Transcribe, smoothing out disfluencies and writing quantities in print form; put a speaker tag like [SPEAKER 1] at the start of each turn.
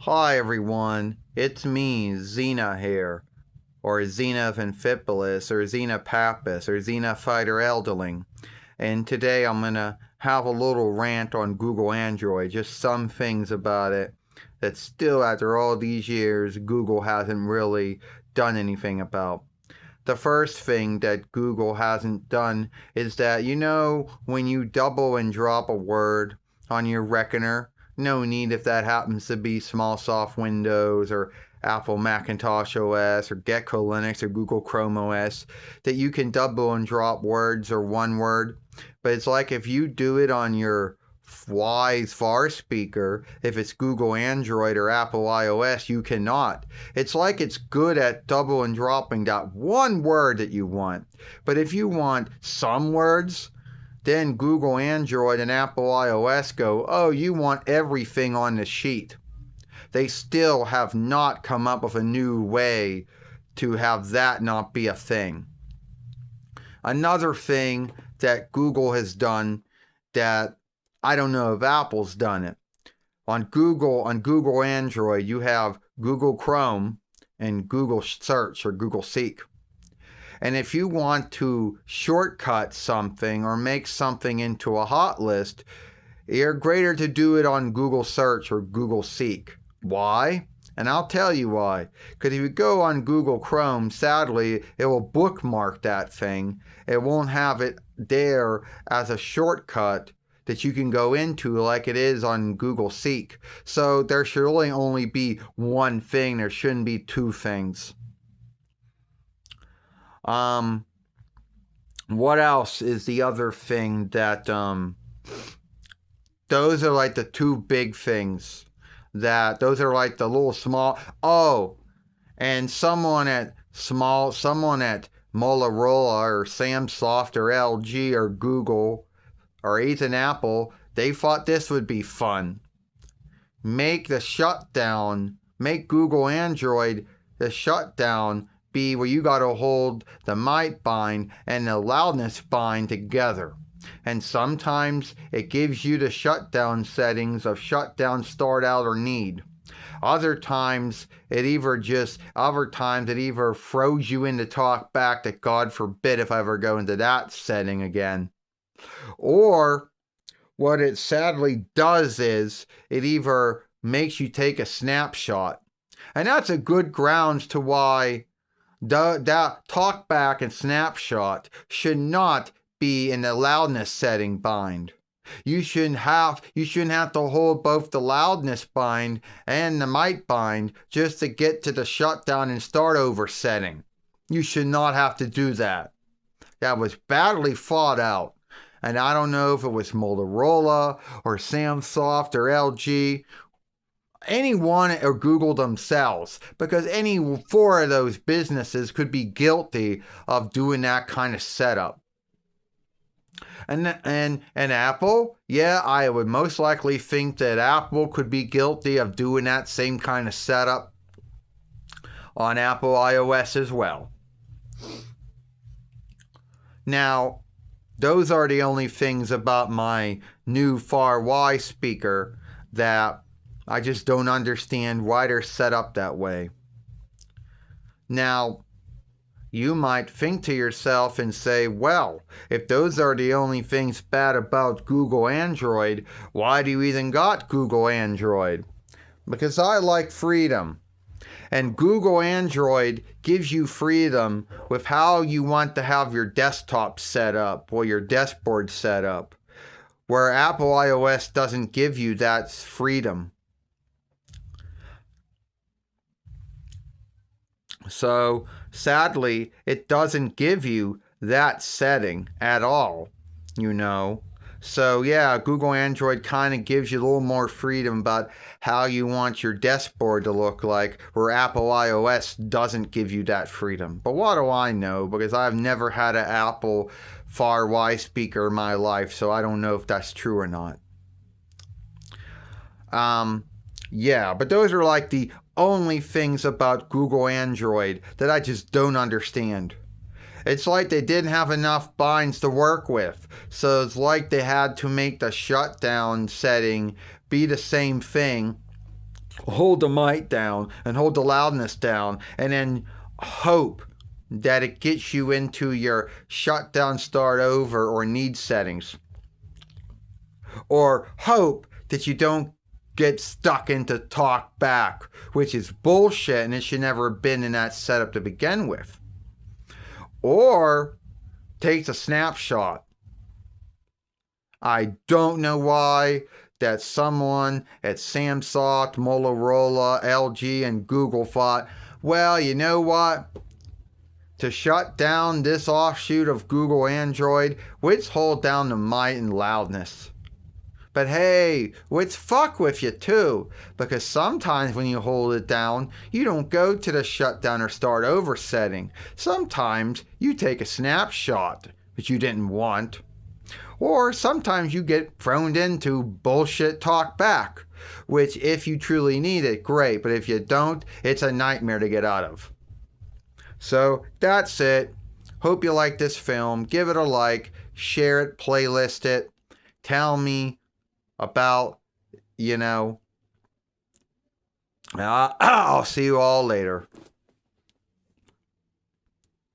[SPEAKER 1] Hi everyone, it's me, Xena here, or Xena Amphipolis, or Xena Pappas, or Xena Fighter Elderling, and today I'm gonna have a little rant on Google Android, just some things about it that still, after all these years, Google hasn't really done anything about. The first thing that Google hasn't done is that, when you double and drop a word on your reckoner, no need if that happens to be Smallsoft Windows or Apple Macintosh OS or Gecko Linux or Google Chrome OS, that you can double and drop words or one word. But it's like if you do it on your Wise Far speaker, if it's Google Android or Apple iOS, you cannot. It's like it's good at double and dropping that one word that you want. But if you want some words, then Google Android and Apple iOS go, oh, you want everything on the sheet. They still have not come up with a new way to have that not be a thing. Another thing that Google has done that I don't know if Apple's done it. On Google Android, you have Google Chrome and Google Search or Google Seek. And if you want to shortcut something or make something into a hot list, you're greater to do it on Google Search or Google Seek. Why? And I'll tell you why. Because if you go on Google Chrome, sadly, it will bookmark that thing. It won't have it there as a shortcut that you can go into like it is on Google Seek. So there should really only be one thing. There shouldn't be two things. What else is the other thing that, those are like the two big things those are like the little small, and someone at Motorola or Samsung or LG or Google or even Apple, they thought this would be fun. Make Google Android, the shutdown be where you got to hold the might bind and the loudness bind together. And sometimes it gives you the shutdown settings of shutdown, start out, or need. Other times it either throws you into talk back that God forbid if I ever go into that setting again. Or what it sadly does is it either makes you take a snapshot. And that's a good grounds to why that talkback and snapshot should not be in the loudness setting bind. You shouldn't have to hold both the loudness bind and the might bind just to get to the shutdown and start over setting. You should not have to do that. That was badly thought out. And I don't know if it was Motorola or Samsung or LG, anyone or Google themselves, because any four of those businesses could be guilty of doing that kind of setup. And Apple, yeah, I would most likely think that Apple could be guilty of doing that same kind of setup on Apple iOS as well. Now, those are the only things about my new FarWise speaker that I just don't understand why they're set up that way. Now, you might think to yourself and say, well, if those are the only things bad about Google Android, why do you even got Google Android? Because I like freedom. And Google Android gives you freedom with how you want to have your desktop set up or your dashboard set up, where Apple iOS doesn't give you that freedom. So, sadly, it doesn't give you that setting at all, So, yeah, Google Android kind of gives you a little more freedom about how you want your dashboard to look like, where Apple iOS doesn't give you that freedom. But what do I know? Because I've never had an Apple FarWise speaker in my life, so I don't know if that's true or not. Yeah, but those are like the only things about Google Android that I just don't understand. It's like they didn't have enough binds to work with, so it's like they had to make the shutdown setting be the same thing hold the mic down and hold the loudness down, and then hope that it gets you into your shutdown, start over, or need settings. Or hope that you don't get stuck into talk back, which is bullshit and it should never have been in that setup to begin with. Or takes a snapshot. I don't know why that someone at Samsung, Motorola, LG, and Google thought, well, you know what? To shut down this offshoot of Google Android, let's hold down the might and loudness. But hey, let's fuck with you too, because sometimes when you hold it down, you don't go to the shutdown or start over setting. Sometimes you take a snapshot that you didn't want. Or sometimes you get thrown into bullshit talk back, which if you truly need it, great, but if you don't, it's a nightmare to get out of. So that's it. Hope you like this film. Give it a like, share it, playlist it, tell me about, I'll see you all later.